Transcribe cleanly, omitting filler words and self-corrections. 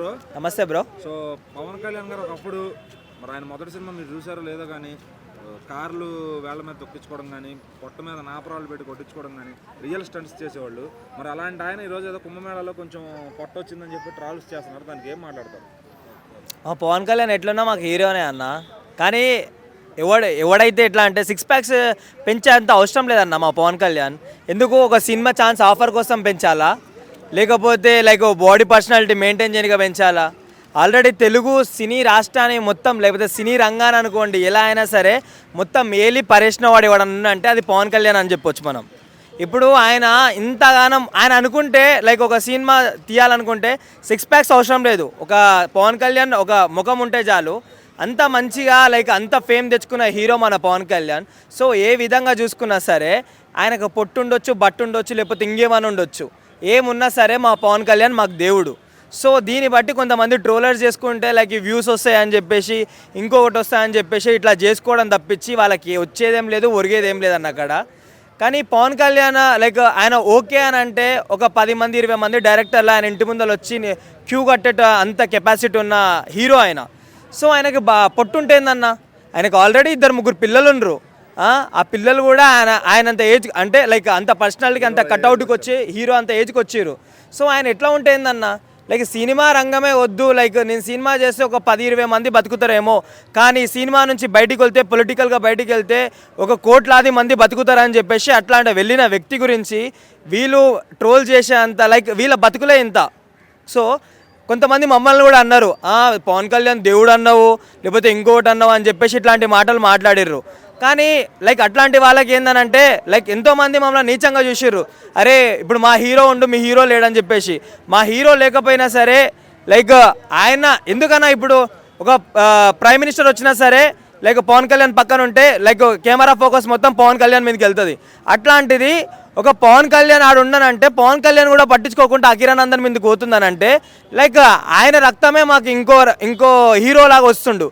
Bro. నమస్తే bro. So Pawan Kalyan గారు ఒకప్పుడు మరి ఆయన మొదటి సినిమా మీరు చూసారో లేదో కానీ కార్లు వేళ్ల మీద తొక్కించుకోవడం కానీ పొట్ట మీద నాపరాలు పెట్టి కొట్టించుకోవడం కానీ రియల్ స్టంట్స్ చేసేవాళ్ళు. మరి అలాంటి ఆయన ఈరోజు ఏదో కుంభమేళాలో కొంచెం పొట్ట వచ్చిందని చెప్పి ట్రావెల్స్ చేస్తున్నారు. దానికి ఏం మాట్లాడతారు? పవన్ కళ్యాణ్ ఎట్లున్నా మాకు హీరోనే అన్న. కానీ ఎవడైతే ఎట్లా అంటే 6 ప్యాక్స్ పెంచేంత అవసరం లేదన్న మా పవన్ కళ్యాణ్. ఎందుకు ఒక సినిమా ఛాన్స్ ఆఫర్ కోసం పెంచాలా, లేకపోతే లైక్ బాడీ పర్సనాలిటీ మెయింటైన్ చేయగా పెంచాలా? ఆల్రెడీ తెలుగు సినీ రాష్ట్రాన్ని మొత్తం, లేకపోతే సినీ రంగాన్ని అనుకోండి, ఎలా అయినా సరే మొత్తం ఏలి పరేసిన వాడు ఎవడన్నా అంటే అది పవన్ కళ్యాణ్ అని చెప్పొచ్చు మనం. ఇప్పుడు ఆయన ఇంతగానం ఆయన అనుకుంటే లైక్ ఒక సినిమా తీయాలనుకుంటే 6 ప్యాక్స్ అవసరం లేదు. ఒక పవన్ కళ్యాణ్ ఒక ముఖం ఉంటే చాలు. అంత మంచిగా లైక్ అంత ఫేమ్ తెచ్చుకున్న హీరో మన పవన్ కళ్యాణ్. సో ఏ విధంగా చూసుకున్నా సరే ఆయనకు పొట్టు ఉండొచ్చు, బట్టు ఉండొచ్చు, లేకపోతే ఇంకేమని ఉండొచ్చు, ఏమున్నా సరే మా పవన్ కళ్యాణ్ మాకు దేవుడు. సో దీన్ని బట్టి కొంతమంది ట్రోలర్స్ చేసుకుంటే లైక్ వ్యూస్ వస్తాయని చెప్పేసి, ఇంకొకటి వస్తాయని చెప్పేసి ఇట్లా చేసుకోవడం తప్పించి వాళ్ళకి వచ్చేదేం లేదు, ఒరిగేదేం లేదన్న అక్కడ. కానీ పవన్ కళ్యాణ్ లైక్ ఆయన ఓకే అని అంటే ఒక 10 మంది 20 మంది డైరెక్టర్లు ఆయన ఇంటి ముందర వచ్చి క్యూ కట్టేట అంత కెపాసిటీ ఉన్న హీరో ఆయన. సో ఆయనకి పొట్టుంటేందన్న, ఆయనకు ఆల్రెడీ 2-3 పిల్లలు ఉండరు. ఆ పిల్లలు కూడా ఆయనంత ఏజ్ అంటే లైక్ అంత పర్సనాలిటీకి అంత కట్అవుట్కి వచ్చి హీరో అంత ఏజ్కి వచ్చారు. సో ఆయన ఎట్లా ఉంటేందన్న, లైక్ సినిమా రంగమే వద్దు, లైక్ నేను సినిమా చేస్తే ఒక 10-20 మంది బతుకుతారేమో, కానీ సినిమా నుంచి బయటికి వెళ్తే, పొలిటికల్గా బయటికి వెళ్తే ఒక కోట్లాది మంది బతుకుతారని చెప్పేసి అట్లాంటి వెళ్ళిన వ్యక్తి గురించి వీళ్ళు ట్రోల్ చేసే అంత లైక్ వీళ్ళ బతుకులే ఇంత. సో కొంతమంది మమ్మల్ని కూడా అన్నారు, పవన్ కళ్యాణ్ దేవుడు అన్నావు, లేకపోతే ఇంకోటి అన్నావు అని చెప్పేసి ఇట్లాంటి మాటలు మాట్లాడిర్రు. కానీ లైక్ అట్లాంటి వాళ్ళకి ఏందనంటే లైక్ ఎంతోమంది మమ్మల్ని నీచంగా చూసిర్రు. అరే ఇప్పుడు మా హీరో ఉండు, మీ హీరో లేడని చెప్పేసి. మా హీరో లేకపోయినా సరే లైక్ ఆయన ఎందుకన్నా ఇప్పుడు ఒక ప్రైమ్ మినిస్టర్ వచ్చినా సరే లైక్ పవన్ కళ్యాణ్ పక్కన ఉంటే లైక్ కెమెరా ఫోకస్ మొత్తం పవన్ కళ్యాణ్ మీదకి వెళ్తుంది. అట్లాంటిది ఒక పవన్ కళ్యాణ్ ఆడు ఉండనంటే పవన్ కళ్యాణ్ కూడా పట్టించుకోకుండా అఖిరానందన్ మీదకి పోతుందనంటే లైక్ ఆయన రక్తమే మాకు ఇంకో హీరో లాగా వస్తుండు.